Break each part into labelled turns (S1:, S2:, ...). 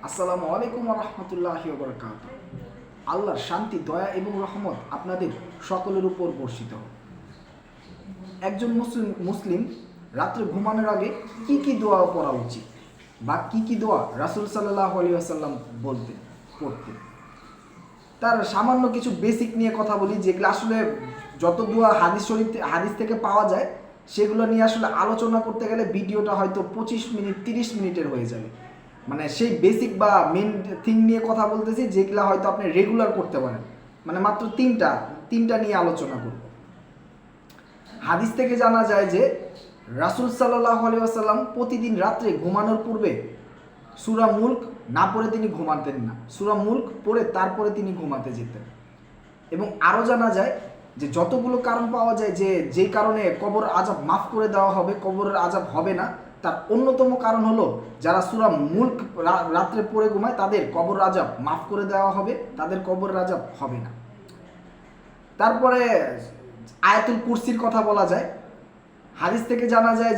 S1: আসসালামু আলাইকুম ওয়া রাহমাতুল্লাহি ওয়া বারাকাতুহু। আল্লাহর শান্তি, দয়া এবং রহমত আপনাদের সকলের উপর বর্ষিত হোক। একজন মুসলিম রাত্রে ঘুমানোর আগে কি কি দোয়া পড়া উচিত বা কি দোয়া রাসূল সাল্লাল্লাহু আলাইহি ওয়াসাল্লাম পড়তেন, তার সামান্য কিছু বেসিক নিয়ে কথা বলি, যেগুলো আসলে যত দোয়া হাদিস থেকে পাওয়া যায় সেগুলো নিয়ে আসলে আলোচনা করতে গেলে ভিডিওটা হয়তো 25 মিনিট 30 মিনিটের হয়ে যাবে। মানে সেই বেসিক বা মেন থিং নিয়ে কথা বলতেছি, যেগুলো হয়তো আপনি রেগুলার করতে পারেন। মানে মাত্র তিনটা নিয়ে আলোচনা করব। হাদিস থেকে জানা যায় যে রাসূল সাল্লাল্লাহু আলাইহি ওয়াসাল্লাম প্রতিদিন রাত্রে ঘুমানোর পূর্বে সূরা মুলক না পড়ে তিনি ঘুমাতেন না। সূরা মুলক পড়ে তারপরে তিনি ঘুমাতে যেতেন। এবং আরও জানা যায় যে যতগুলো কারণ পাওয়া যায় যে যেই কারণে কবর আযাব মাফ করে দেওয়া হবে, কবরের আযাব হবে না, তার অন্যতম কারণ হলো যারা সূরা মুলক রাত্রে পড়ে ঘুমায় তাদের কবর আযাব মাফ করে দেওয়া হবে, তাদের কবরের আযাব হবে না। তারপরে আয়াতুল কুরসির কথা বলা যায়। হাদিস থেকে জানা যায়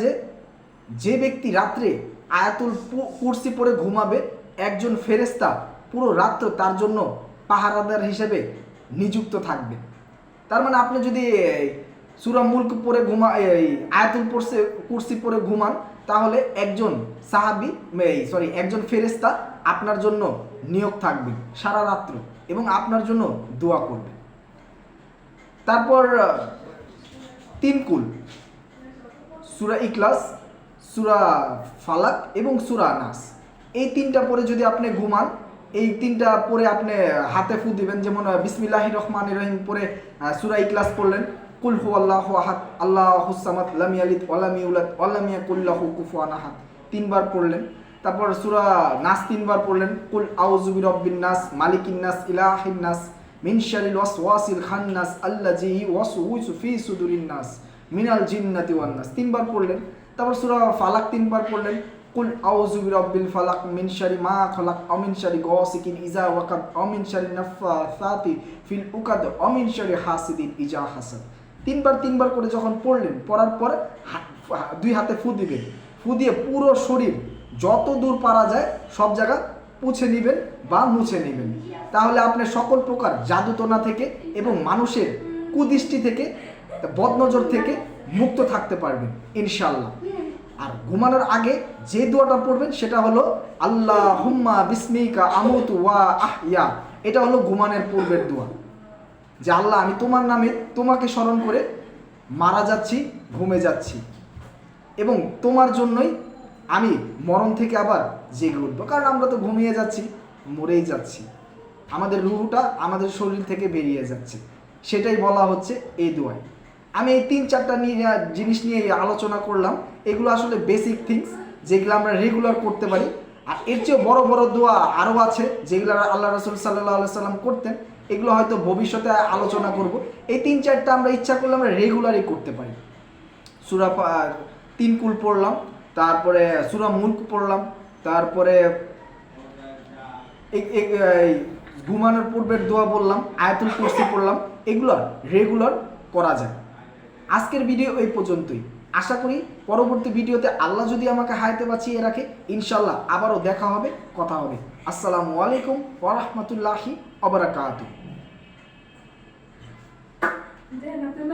S1: যে ব্যক্তি রাত্রে আয়াতুল কুরসি পড়ে ঘুমাবে, একজন ফেরেশতা পুরো রাত্র তার জন্য পাহারাদার হিসেবে নিযুক্ত থাকবে। তার মানে আপনি যদি সূরা মুলক পড়ে আয়াতুল কুরসি পড়ে ঘুমান, তাহলে একজন ফেরেশতা আপনার জন্য নিয়োগ থাকবে সারা রাত্র এবং আপনার জন্য দোয়া করবে। তারপর 3 কুল, সূরা ইখলাস, সূরা ফালাক এবং সূরা নাস, এই 3টা পড়ে যদি আপনি ঘুমান, এই 3টা পড়ে আপনি হাতে ফু দিবেন। যেমন বিসমিল্লাহির রহমানির রহিম পড়ে সূরা ইখলাস পড়লেন, কুল হুয়াল্লাহু আহাদ আল্লাহুস সামাদ লাম ইয়ালিদ ওয়া লাম ইউলাদ ওয়া লাম ইয়াকুল লাহু কুফুয়ান আহাদ 3 বার পড়লেন। তারপর সূরা নাস 3 বার পড়লেন, কুল আউযু বিরাব্বিন নাস মালিকিন নাস ইলাহিন নাস মিন শারিল ওয়াসওয়াসিল খান্নাস আল্লাযী ইউওয়াসওয়িসু ফি সুদুরিন নাস মিনাল জিন্নাতি ওয়ান নাস 3 বার পড়লেন। তারপর সূরা ফালাক 3 বার পড়লেন, কুল আউযু বিরাব্বিল ফালাক মিন শারি মা খালাক ওয়া মিন শারি গাসিকিন ইযা ওয়াকাব ওয়া মিন শারি নাফাসাতি ফিল উকাদ ওয়া মিন শারি হাসিদিন ইযা হাসাদ। 3 বার করে যখন পড়লেন, পড়ার পর 2 হাতে ফু দিবেন। ফু দিয়ে পুরো শরীর যত দূর পারা যায় সব জায়গা পুছে নেবেন বা মুছে নেবেন। তাহলে আপনি সকল প্রকার জাদুটোনা থেকে এবং মানুষের কুদৃষ্টি থেকে, বদনজর থেকে মুক্ত থাকতে পারবেন ইনশাআল্লাহ। আর ঘুমানোর আগে যে দোয়াটা পড়বেন সেটা হলো আল্লাহুম্মা বিসমিকা আমুতু ওয়া আহইয়া। এটা হলো ঘুমানোর পূর্বের দোয়া, যে আল্লাহ, আমি তোমার নামে তোমাকে স্মরণ করে মারা যাচ্ছি, ঘুমে যাচ্ছি এবং তোমার জন্যই আমি মরণ থেকে আবার জেগে উঠবো। কারণ আমরা তো ঘুমিয়ে যাচ্ছি, মরেই যাচ্ছি, আমাদের রুহটা আমাদের শরীর থেকে বেরিয়ে যাচ্ছে। সেটাই বলা হচ্ছে এই দোয়ায়। আমি এই 3-4টা জিনিস নিয়ে আলোচনা করলাম। এগুলো আসলে বেসিক থিংস, যেগুলো আমরা রেগুলার করতে পারি। আর এর চেয়ে বড় বড় দোয়া আরও আছে যেগুলো আল্লাহ রাসূল সাল্লাল্লাহু আলাইহি সাল্লাম করতেন। এগুলো হয়তো ভবিষ্যতে আলোচনা করব। এই 3-4টা আমরা ইচ্ছা করলে আমরা রেগুলারই করতে পারি। সূরা 3 কুল পড়লাম, তারপরে সূরা মুলক পড়লাম, তারপরে ঘুমানোর পূর্বের দোয়া বললাম, আয়াতুল কুরসি পড়লাম। এগুলো রেগুলার করা যায়। আজকের ভিডিও এই পর্যন্তই। আশা করি পরবর্তী ভিডিওতে আল্লাহ যদি আমাকে হায়াতে বাঁচিয়ে রাখে, ইনশাআল্লাহ আবারও দেখা হবে, কথা হবে। আসসালামু আলাইকুম ওয়া রাহমাতুল্লাহি ওয়া বারাকাতুহু।